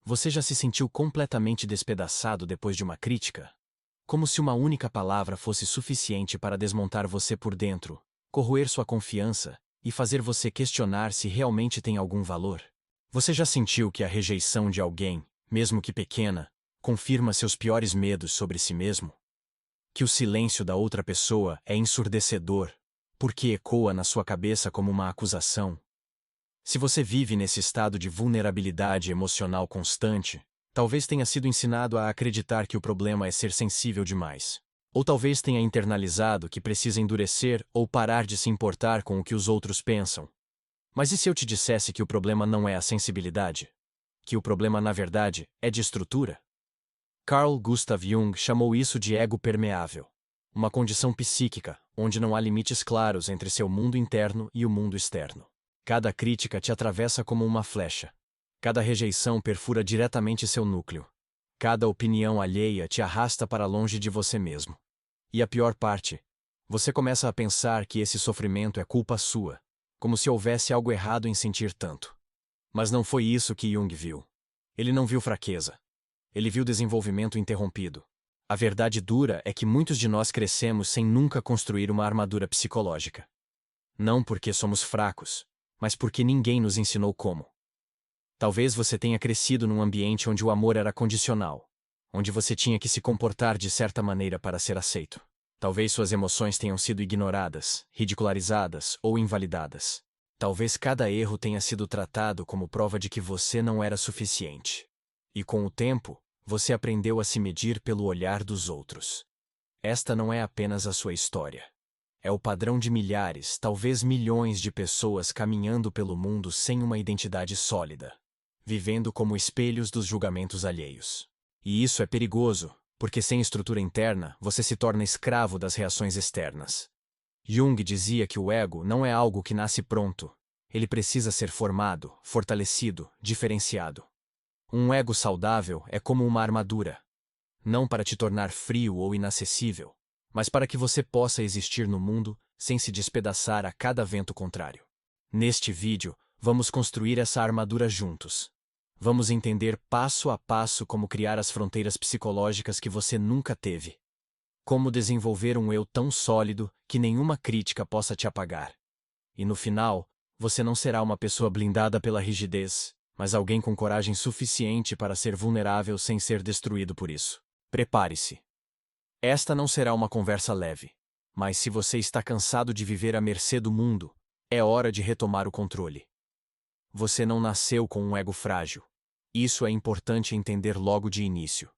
Você já se sentiu completamente despedaçado depois de uma crítica? Como se uma única palavra fosse suficiente para desmontar você por dentro, corroer sua confiança e fazer você questionar se realmente tem algum valor? Você já sentiu que a rejeição de alguém, mesmo que pequena, confirma seus piores medos sobre si mesmo? Que o silêncio da outra pessoa é ensurdecedor, porque ecoa na sua cabeça como uma acusação? Se você vive nesse estado de vulnerabilidade emocional constante, talvez tenha sido ensinado a acreditar que o problema é ser sensível demais. Ou talvez tenha internalizado que precisa endurecer ou parar de se importar com o que os outros pensam. Mas e se eu te dissesse que o problema não é a sensibilidade? Que o problema, na verdade, é de estrutura? Carl Gustav Jung chamou isso de ego permeável. Uma condição psíquica, onde não há limites claros entre seu mundo interno e o mundo externo. Cada crítica te atravessa como uma flecha. Cada rejeição perfura diretamente seu núcleo. Cada opinião alheia te arrasta para longe de você mesmo. E a pior parte, você começa a pensar que esse sofrimento é culpa sua, como se houvesse algo errado em sentir tanto. Mas não foi isso que Jung viu. Ele não viu fraqueza. Ele viu desenvolvimento interrompido. A verdade dura é que muitos de nós crescemos sem nunca construir uma armadura psicológica. Não porque somos fracos, mas porque ninguém nos ensinou como. Talvez você tenha crescido num ambiente onde o amor era condicional, onde você tinha que se comportar de certa maneira para ser aceito. Talvez suas emoções tenham sido ignoradas, ridicularizadas ou invalidadas. Talvez cada erro tenha sido tratado como prova de que você não era suficiente. E com o tempo, você aprendeu a se medir pelo olhar dos outros. Esta não é apenas a sua história. É o padrão de milhares, talvez milhões de pessoas caminhando pelo mundo sem uma identidade sólida, vivendo como espelhos dos julgamentos alheios. E isso é perigoso, porque sem estrutura interna, você se torna escravo das reações externas. Jung dizia que o ego não é algo que nasce pronto. Ele precisa ser formado, fortalecido, diferenciado. Um ego saudável é como uma armadura. Não para te tornar frio ou inacessível, mas para que você possa existir no mundo sem se despedaçar a cada vento contrário. Neste vídeo, vamos construir essa armadura juntos. Vamos entender passo a passo como criar as fronteiras psicológicas que você nunca teve. Como desenvolver um eu tão sólido que nenhuma crítica possa te apagar. E no final, você não será uma pessoa blindada pela rigidez, mas alguém com coragem suficiente para ser vulnerável sem ser destruído por isso. Prepare-se. Esta não será uma conversa leve, mas se você está cansado de viver à mercê do mundo, é hora de retomar o controle. Você não nasceu com um ego frágil. Isso é importante entender logo de início.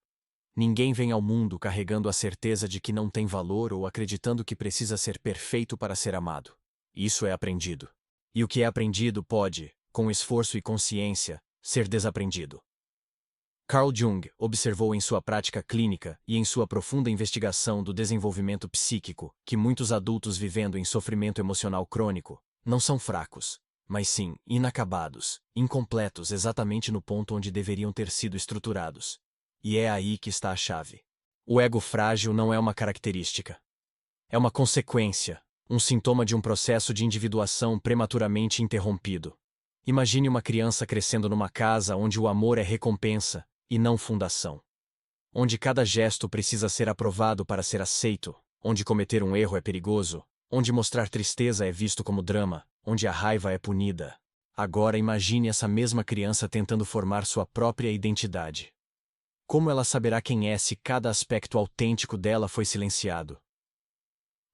Ninguém vem ao mundo carregando a certeza de que não tem valor ou acreditando que precisa ser perfeito para ser amado. Isso é aprendido. E o que é aprendido pode, com esforço e consciência, ser desaprendido. Carl Jung observou em sua prática clínica e em sua profunda investigação do desenvolvimento psíquico que muitos adultos vivendo em sofrimento emocional crônico não são fracos, mas sim inacabados, incompletos exatamente no ponto onde deveriam ter sido estruturados. E é aí que está a chave. O ego frágil não é uma característica. É uma consequência, um sintoma de um processo de individuação prematuramente interrompido. Imagine uma criança crescendo numa casa onde o amor é recompensa e não fundação. Onde cada gesto precisa ser aprovado para ser aceito, onde cometer um erro é perigoso, onde mostrar tristeza é visto como drama, onde a raiva é punida. Agora imagine essa mesma criança tentando formar sua própria identidade. Como ela saberá quem é se cada aspecto autêntico dela foi silenciado?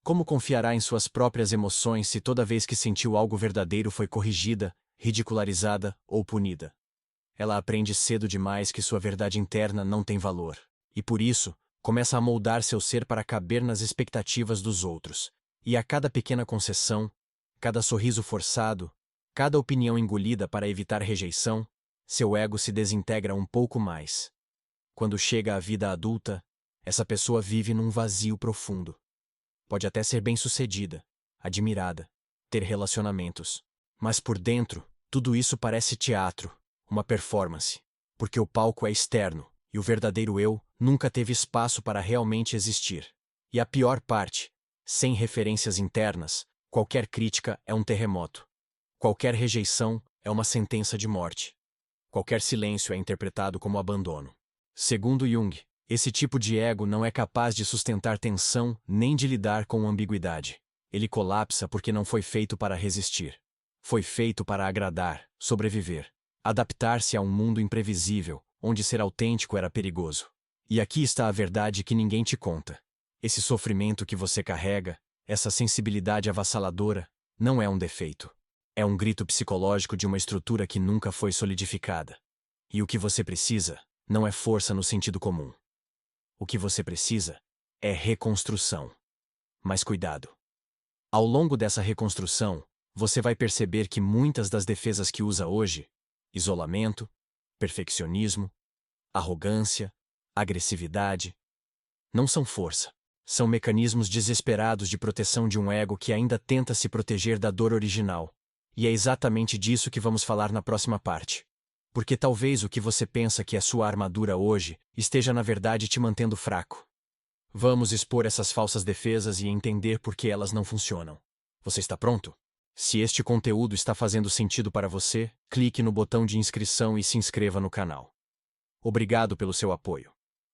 Como confiará em suas próprias emoções se toda vez que sentiu algo verdadeiro foi corrigida, ridicularizada ou punida? Ela aprende cedo demais que sua verdade interna não tem valor, e por isso, começa a moldar seu ser para caber nas expectativas dos outros. E a cada pequena concessão, cada sorriso forçado, cada opinião engolida para evitar rejeição, seu ego se desintegra um pouco mais. Quando chega à vida adulta, essa pessoa vive num vazio profundo. Pode até ser bem-sucedida, admirada, ter relacionamentos, mas por dentro, tudo isso parece teatro. Uma performance, porque o palco é externo, e o verdadeiro eu nunca teve espaço para realmente existir. E a pior parte, sem referências internas, qualquer crítica é um terremoto. Qualquer rejeição é uma sentença de morte. Qualquer silêncio é interpretado como abandono. Segundo Jung, esse tipo de ego não é capaz de sustentar tensão nem de lidar com ambiguidade. Ele colapsa porque não foi feito para resistir. Foi feito para agradar, sobreviver, adaptar-se a um mundo imprevisível, onde ser autêntico era perigoso. E aqui está a verdade que ninguém te conta. Esse sofrimento que você carrega, essa sensibilidade avassaladora, não é um defeito. É um grito psicológico de uma estrutura que nunca foi solidificada. E o que você precisa não é força no sentido comum. O que você precisa é reconstrução. Mas cuidado. Ao longo dessa reconstrução, você vai perceber que muitas das defesas que usa hoje, isolamento, perfeccionismo, arrogância, agressividade, não são força. São mecanismos desesperados de proteção de um ego que ainda tenta se proteger da dor original. E é exatamente disso que vamos falar na próxima parte. Porque talvez o que você pensa que é sua armadura hoje esteja na verdade te mantendo fraco. Vamos expor essas falsas defesas e entender por que elas não funcionam. Você está pronto? Se este conteúdo está fazendo sentido para você, clique no botão de inscrição e se inscreva no canal. Obrigado pelo seu apoio.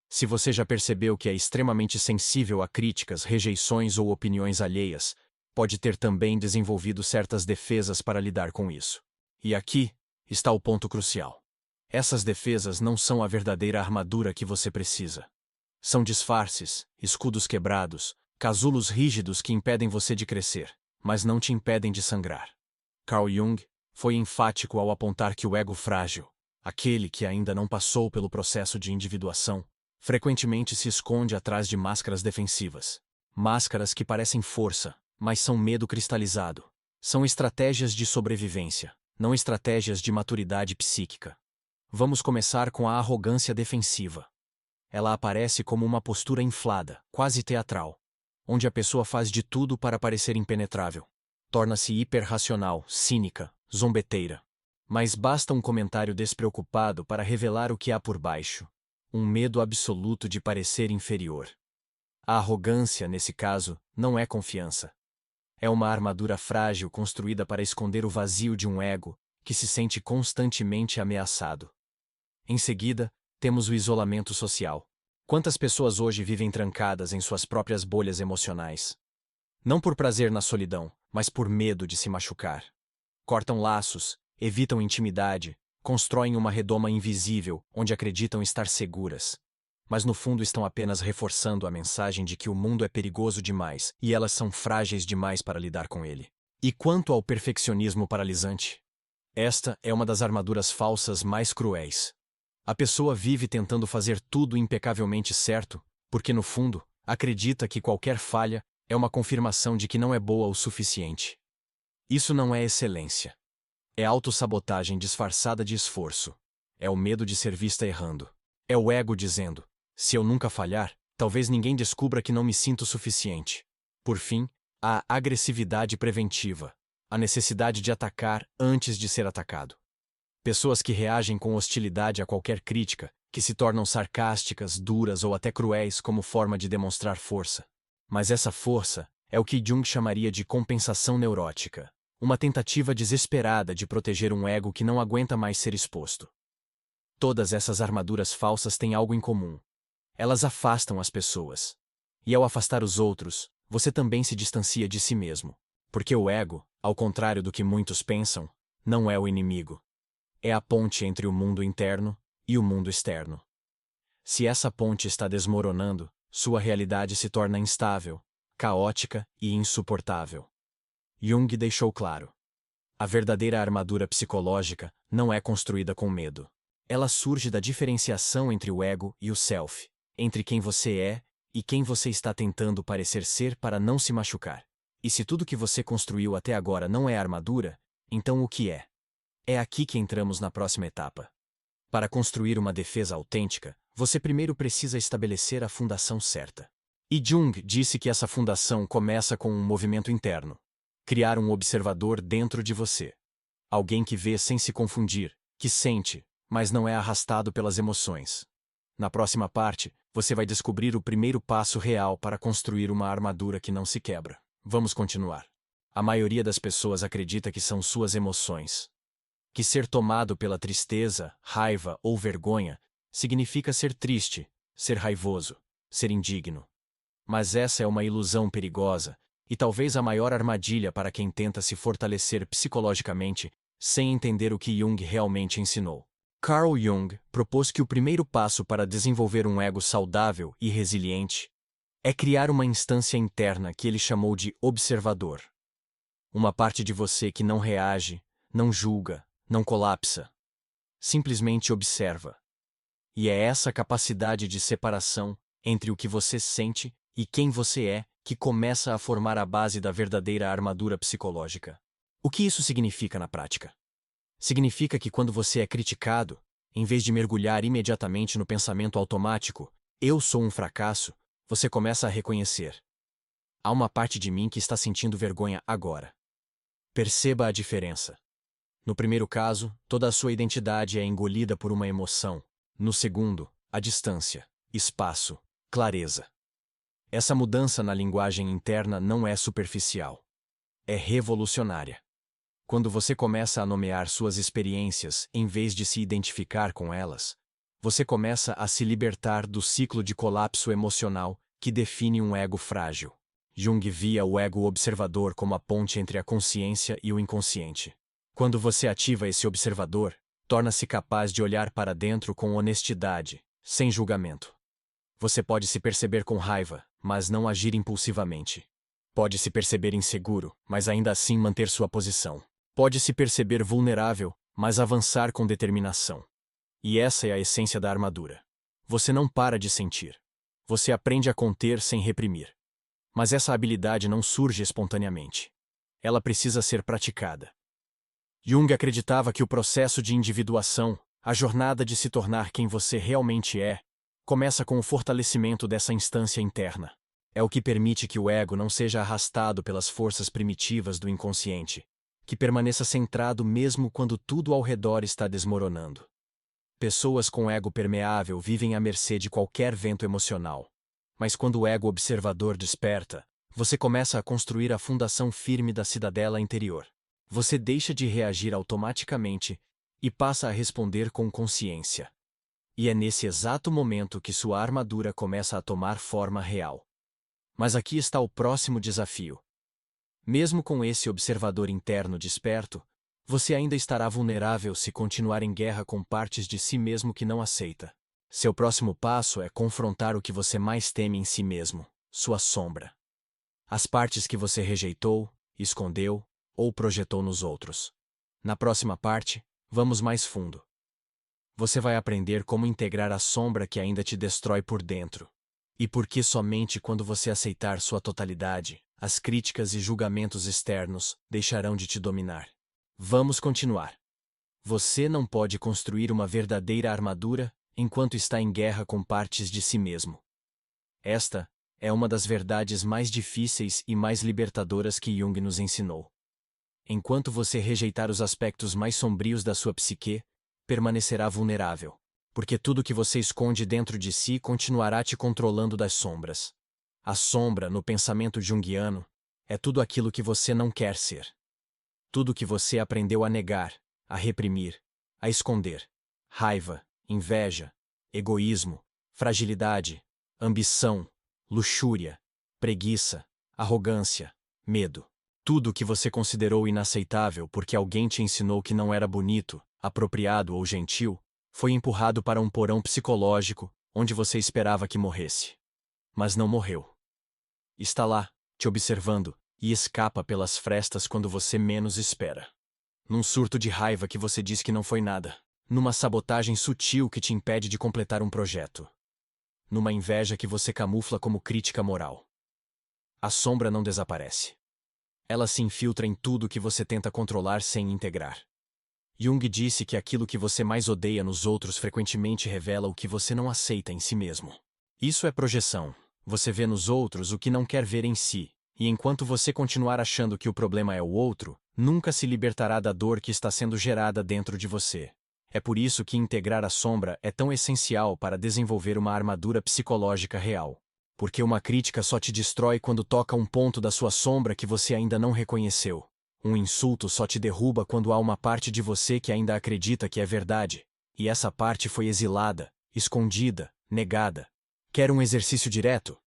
Se você já percebeu que é extremamente sensível a críticas, rejeições ou opiniões alheias, pode ter também desenvolvido certas defesas para lidar com isso. E aqui está o ponto crucial. Essas defesas não são a verdadeira armadura que você precisa. São disfarces, escudos quebrados, casulos rígidos que impedem você de crescer, mas não te impedem de sangrar. Carl Jung foi enfático ao apontar que o ego frágil, aquele que ainda não passou pelo processo de individuação, frequentemente se esconde atrás de máscaras defensivas. Máscaras que parecem força, mas são medo cristalizado. São estratégias de sobrevivência, não estratégias de maturidade psíquica. Vamos começar com a arrogância defensiva. Ela aparece como uma postura inflada, quase teatral, onde a pessoa faz de tudo para parecer impenetrável. Torna-se hiperracional, cínica, zombeteira. Mas basta um comentário despreocupado para revelar o que há por baixo. Um medo absoluto de parecer inferior. A arrogância, nesse caso, não é confiança. É uma armadura frágil construída para esconder o vazio de um ego que se sente constantemente ameaçado. Em seguida, temos o isolamento social. Quantas pessoas hoje vivem trancadas em suas próprias bolhas emocionais? Não por prazer na solidão, mas por medo de se machucar. Cortam laços, evitam intimidade, constroem uma redoma invisível onde acreditam estar seguras. Mas no fundo estão apenas reforçando a mensagem de que o mundo é perigoso demais e elas são frágeis demais para lidar com ele. E quanto ao perfeccionismo paralisante? Esta é uma das armaduras falsas mais cruéis. A pessoa vive tentando fazer tudo impecavelmente certo, porque no fundo, acredita que qualquer falha é uma confirmação de que não é boa o suficiente. Isso não é excelência. É autossabotagem disfarçada de esforço. É o medo de ser vista errando. É o ego dizendo: se eu nunca falhar, talvez ninguém descubra que não me sinto suficiente. Por fim, a agressividade preventiva. A necessidade de atacar antes de ser atacado. Pessoas que reagem com hostilidade a qualquer crítica, que se tornam sarcásticas, duras ou até cruéis como forma de demonstrar força. Mas essa força é o que Jung chamaria de compensação neurótica, uma tentativa desesperada de proteger um ego que não aguenta mais ser exposto. Todas essas armaduras falsas têm algo em comum. Elas afastam as pessoas. E ao afastar os outros, você também se distancia de si mesmo. Porque o ego, ao contrário do que muitos pensam, não é o inimigo. É a ponte entre o mundo interno e o mundo externo. Se essa ponte está desmoronando, sua realidade se torna instável, caótica e insuportável. Jung deixou claro: a verdadeira armadura psicológica não é construída com medo. Ela surge da diferenciação entre o ego e o self, entre quem você é e quem você está tentando parecer ser para não se machucar. E se tudo que você construiu até agora não é armadura, então o que é? É aqui que entramos na próxima etapa. Para construir uma defesa autêntica, você primeiro precisa estabelecer a fundação certa. E Jung disse que essa fundação começa com um movimento interno. Criar um observador dentro de você. Alguém que vê sem se confundir, que sente, mas não é arrastado pelas emoções. Na próxima parte, você vai descobrir o primeiro passo real para construir uma armadura que não se quebra. Vamos continuar. A maioria das pessoas acredita que são suas emoções. que ser tomado pela tristeza, raiva ou vergonha significa ser triste, ser raivoso, ser indigno. Mas essa é uma ilusão perigosa, e talvez a maior armadilha para quem tenta se fortalecer psicologicamente sem entender o que Jung realmente ensinou. Carl Jung propôs que o primeiro passo para desenvolver um ego saudável e resiliente é criar uma instância interna que ele chamou de observador. Uma parte de você que não reage, não julga, não colapsa. Simplesmente observa. E é essa capacidade de separação entre o que você sente e quem você é que começa a formar a base da verdadeira armadura psicológica. O que isso significa na prática? Significa que quando você é criticado, em vez de mergulhar imediatamente no pensamento automático, eu sou um fracasso, você começa a reconhecer. Há uma parte de mim que está sentindo vergonha agora. Perceba a diferença. No primeiro caso, toda a sua identidade é engolida por uma emoção. No segundo, a distância, espaço, clareza. Essa mudança na linguagem interna não é superficial. É revolucionária. Quando você começa a nomear suas experiências em vez de se identificar com elas, você começa a se libertar do ciclo de colapso emocional que define um ego frágil. Jung via o ego observador como a ponte entre a consciência e o inconsciente. Quando você ativa esse observador, torna-se capaz de olhar para dentro com honestidade, sem julgamento. Você pode se perceber com raiva, mas não agir impulsivamente. Pode se perceber inseguro, mas ainda assim manter sua posição. Pode se perceber vulnerável, mas avançar com determinação. E essa é a essência da armadura. Você não para de sentir. Você aprende a conter sem reprimir. Mas essa habilidade não surge espontaneamente. Ela precisa ser praticada. Jung acreditava que o processo de individuação, a jornada de se tornar quem você realmente é, começa com o fortalecimento dessa instância interna. É o que permite que o ego não seja arrastado pelas forças primitivas do inconsciente, que permaneça centrado mesmo quando tudo ao redor está desmoronando. Pessoas com ego permeável vivem à mercê de qualquer vento emocional. Mas quando o ego observador desperta, você começa a construir a fundação firme da cidadela interior. Você deixa de reagir automaticamente e passa a responder com consciência. E é nesse exato momento que sua armadura começa a tomar forma real. Mas aqui está o próximo desafio. Mesmo com esse observador interno desperto, você ainda estará vulnerável se continuar em guerra com partes de si mesmo que não aceita. Seu próximo passo é confrontar o que você mais teme em si mesmo, sua sombra. As partes que você rejeitou, escondeu ou projetou nos outros. Na próxima parte, vamos mais fundo. Você vai aprender como integrar a sombra que ainda te destrói por dentro. E por que somente quando você aceitar sua totalidade, as críticas e julgamentos externos deixarão de te dominar. Vamos continuar. Você não pode construir uma verdadeira armadura enquanto está em guerra com partes de si mesmo. Esta é uma das verdades mais difíceis e mais libertadoras que Jung nos ensinou. Enquanto você rejeitar os aspectos mais sombrios da sua psique, permanecerá vulnerável, porque tudo que você esconde dentro de si continuará te controlando das sombras. A sombra, no pensamento junguiano, é tudo aquilo que você não quer ser. Tudo que você aprendeu a negar, a reprimir, a esconder. Raiva, inveja, egoísmo, fragilidade, ambição, luxúria, preguiça, arrogância, medo. Tudo que você considerou inaceitável porque alguém te ensinou que não era bonito, apropriado ou gentil, foi empurrado para um porão psicológico, onde você esperava que morresse. Mas não morreu. Está lá, te observando, e escapa pelas frestas quando você menos espera. Num surto de raiva que você diz que não foi nada. Numa sabotagem sutil que te impede de completar um projeto. Numa inveja que você camufla como crítica moral. A sombra não desaparece. Ela se infiltra em tudo que você tenta controlar sem integrar. Jung disse que aquilo que você mais odeia nos outros frequentemente revela o que você não aceita em si mesmo. Isso é projeção. Você vê nos outros o que não quer ver em si, e enquanto você continuar achando que o problema é o outro, nunca se libertará da dor que está sendo gerada dentro de você. É por isso que integrar a sombra é tão essencial para desenvolver uma armadura psicológica real. Porque uma crítica só te destrói quando toca um ponto da sua sombra que você ainda não reconheceu. Um insulto só te derruba quando há uma parte de você que ainda acredita que é verdade, e essa parte foi exilada, escondida, negada. Quer um exercício direto?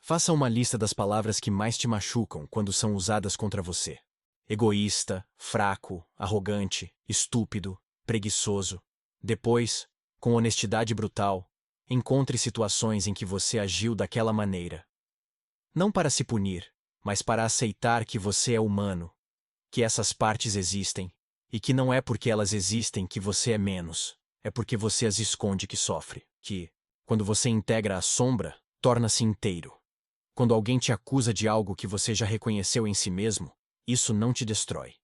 Faça uma lista das palavras que mais te machucam quando são usadas contra você. Egoísta, fraco, arrogante, estúpido, preguiçoso. Depois, com honestidade brutal, encontre situações em que você agiu daquela maneira. Não para se punir, mas para aceitar que você é humano, que essas partes existem, e que não é porque elas existem que você é menos, é porque você as esconde que sofre, que, quando você integra a sombra, torna-se inteiro. Quando alguém te acusa de algo que você já reconheceu em si mesmo, isso não te destrói.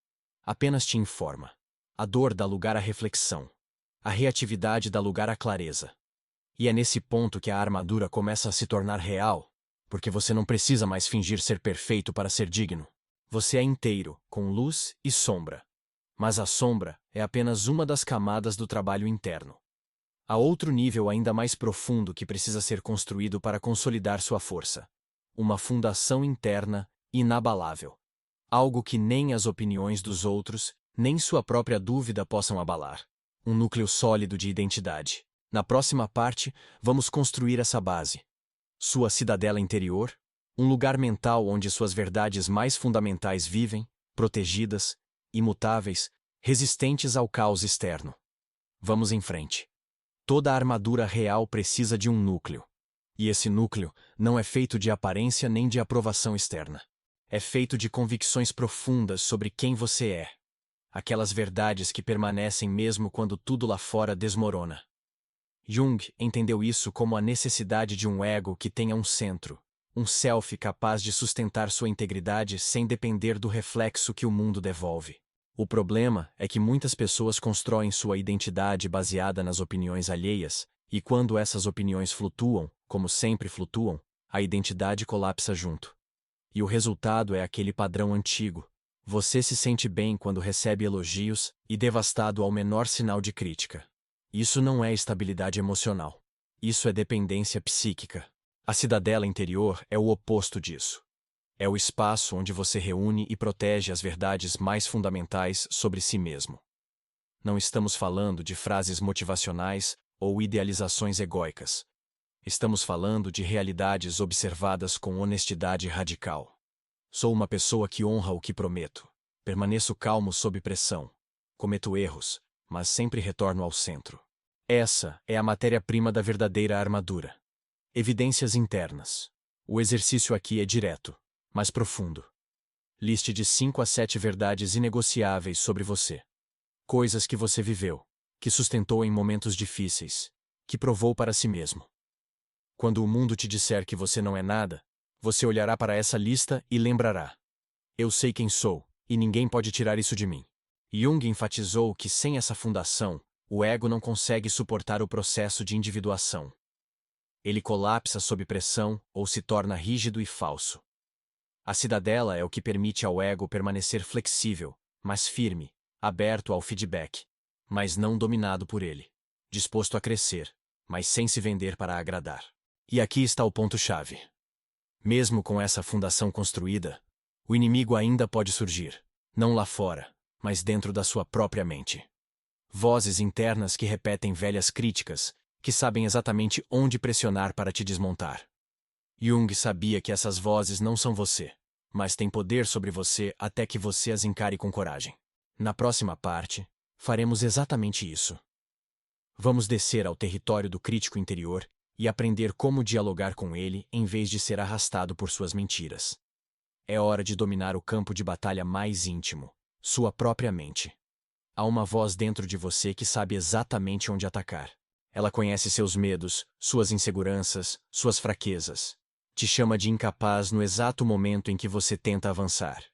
Apenas te informa. A dor dá lugar à reflexão. A reatividade dá lugar à clareza. E é nesse ponto que a armadura começa a se tornar real, porque você não precisa mais fingir ser perfeito para ser digno. Você é inteiro, com luz e sombra. Mas a sombra é apenas uma das camadas do trabalho interno. Há outro nível ainda mais profundo que precisa ser construído para consolidar sua força. Uma fundação interna inabalável. Algo que nem as opiniões dos outros, nem sua própria dúvida possam abalar. Um núcleo sólido de identidade. Na próxima parte, vamos construir essa base. Sua cidadela interior, um lugar mental onde suas verdades mais fundamentais vivem, protegidas, imutáveis, resistentes ao caos externo. Vamos em frente. Toda armadura real precisa de um núcleo. E esse núcleo não é feito de aparência nem de aprovação externa. É feito de convicções profundas sobre quem você é. Aquelas verdades que permanecem mesmo quando tudo lá fora desmorona. Jung entendeu isso como a necessidade de um ego que tenha um centro, um self capaz de sustentar sua integridade sem depender do reflexo que o mundo devolve. O problema é que muitas pessoas constroem sua identidade baseada nas opiniões alheias, e quando essas opiniões flutuam, como sempre flutuam, a identidade colapsa junto. E o resultado é aquele padrão antigo. Você se sente bem quando recebe elogios e devastado ao menor sinal de crítica. Isso não é estabilidade emocional. Isso é dependência psíquica. A cidadela interior é o oposto disso. É o espaço onde você reúne e protege as verdades mais fundamentais sobre si mesmo. Não estamos falando de frases motivacionais ou idealizações egóicas. Estamos falando de realidades observadas com honestidade radical. Sou uma pessoa que honra o que prometo. Permaneço calmo sob pressão. Cometo erros, mas sempre retorno ao centro. Essa é a matéria-prima da verdadeira armadura. Evidências internas. O exercício aqui é direto, mas profundo. Liste de 5 a 7 verdades inegociáveis sobre você. Coisas que você viveu, que sustentou em momentos difíceis, que provou para si mesmo. Quando o mundo te disser que você não é nada, você olhará para essa lista e lembrará: eu sei quem sou, e ninguém pode tirar isso de mim. Jung enfatizou que sem essa fundação, o ego não consegue suportar o processo de individuação. Ele colapsa sob pressão ou se torna rígido e falso. A cidadela é o que permite ao ego permanecer flexível, mas firme, aberto ao feedback, mas não dominado por ele, disposto a crescer, mas sem se vender para agradar. E aqui está o ponto-chave. Mesmo com essa fundação construída, o inimigo ainda pode surgir, não lá fora, mas dentro da sua própria mente. Vozes internas que repetem velhas críticas, que sabem exatamente onde pressionar para te desmontar. Jung sabia que essas vozes não são você, mas têm poder sobre você até que você as encare com coragem. Na próxima parte, faremos exatamente isso. Vamos descer ao território do crítico interior e aprender como dialogar com ele em vez de ser arrastado por suas mentiras. É hora de dominar o campo de batalha mais íntimo, sua própria mente. Há uma voz dentro de você que sabe exatamente onde atacar. Ela conhece seus medos, suas inseguranças, suas fraquezas. Te chama de incapaz no exato momento em que você tenta avançar.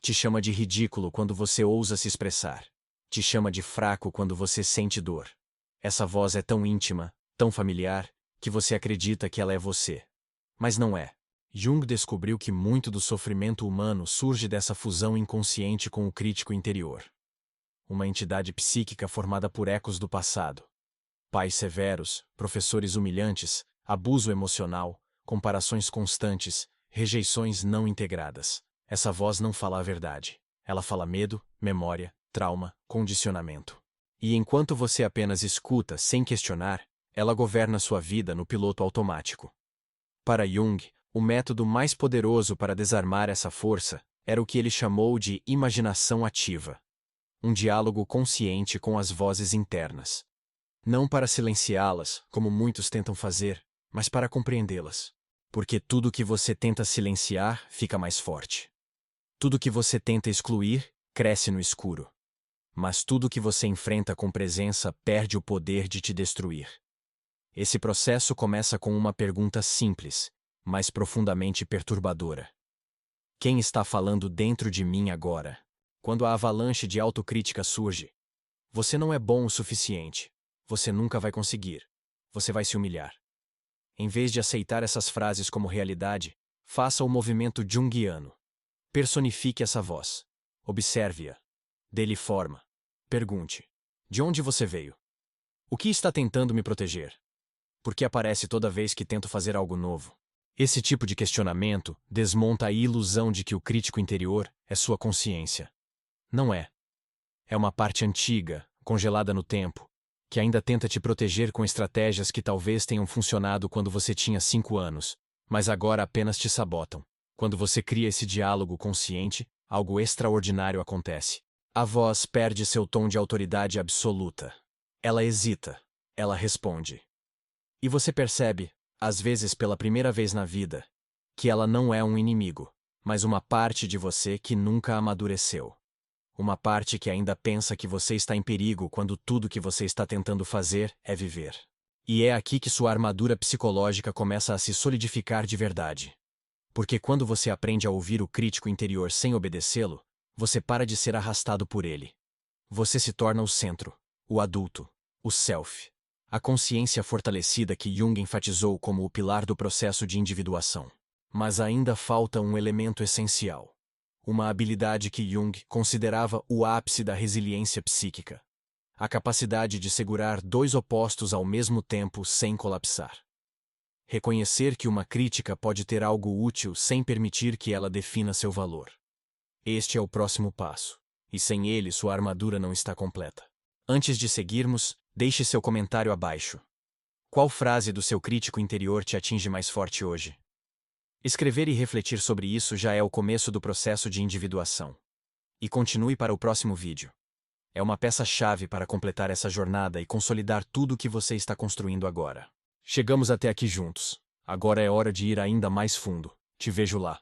Te chama de ridículo quando você ousa se expressar. Te chama de fraco quando você sente dor. Essa voz é tão íntima, tão familiar, que você acredita que ela é você. Mas não é. Jung descobriu que muito do sofrimento humano surge dessa fusão inconsciente com o crítico interior. Uma entidade psíquica formada por ecos do passado. Pais severos, professores humilhantes, abuso emocional, comparações constantes, rejeições não integradas. Essa voz não fala a verdade. Ela fala medo, memória, trauma, condicionamento. E enquanto você apenas escuta sem questionar, ela governa sua vida no piloto automático. Para Jung, o método mais poderoso para desarmar essa força era o que ele chamou de imaginação ativa. Um diálogo consciente com as vozes internas. Não para silenciá-las, como muitos tentam fazer, mas para compreendê-las. Porque tudo que você tenta silenciar fica mais forte. Tudo que você tenta excluir cresce no escuro. Mas tudo que você enfrenta com presença perde o poder de te destruir. Esse processo começa com uma pergunta simples, mas profundamente perturbadora. Quem está falando dentro de mim agora? Quando a avalanche de autocrítica surge, você não é bom o suficiente. Você nunca vai conseguir. Você vai se humilhar. Em vez de aceitar essas frases como realidade, faça o movimento junguiano. Personifique essa voz. Observe-a. Dê-lhe forma. Pergunte: de onde você veio? O que está tentando me proteger? Por que aparece toda vez que tento fazer algo novo? Esse tipo de questionamento desmonta a ilusão de que o crítico interior é sua consciência. Não é. É uma parte antiga, congelada no tempo, que ainda tenta te proteger com estratégias que talvez tenham funcionado quando você tinha 5 anos, mas agora apenas te sabotam. Quando você cria esse diálogo consciente, algo extraordinário acontece. A voz perde seu tom de autoridade absoluta. Ela hesita. Ela responde. E você percebe, às vezes pela primeira vez na vida, que ela não é um inimigo, mas uma parte de você que nunca amadureceu. Uma parte que ainda pensa que você está em perigo quando tudo que você está tentando fazer é viver. E é aqui que sua armadura psicológica começa a se solidificar de verdade. Porque quando você aprende a ouvir o crítico interior sem obedecê-lo, você para de ser arrastado por ele. Você se torna o centro, o adulto, o self. A consciência fortalecida que Jung enfatizou como o pilar do processo de individuação. Mas ainda falta um elemento essencial. Uma habilidade que Jung considerava o ápice da resiliência psíquica. A capacidade de segurar dois opostos ao mesmo tempo sem colapsar. Reconhecer que uma crítica pode ter algo útil sem permitir que ela defina seu valor. Este é o próximo passo, e sem ele sua armadura não está completa. Antes de seguirmos, deixe seu comentário abaixo. Qual frase do seu crítico interior te atinge mais forte hoje? Escrever e refletir sobre isso já é o começo do processo de individuação. E continue para o próximo vídeo. É uma peça-chave para completar essa jornada e consolidar tudo o que você está construindo agora. Chegamos até aqui juntos. Agora é hora de ir ainda mais fundo. Te vejo lá.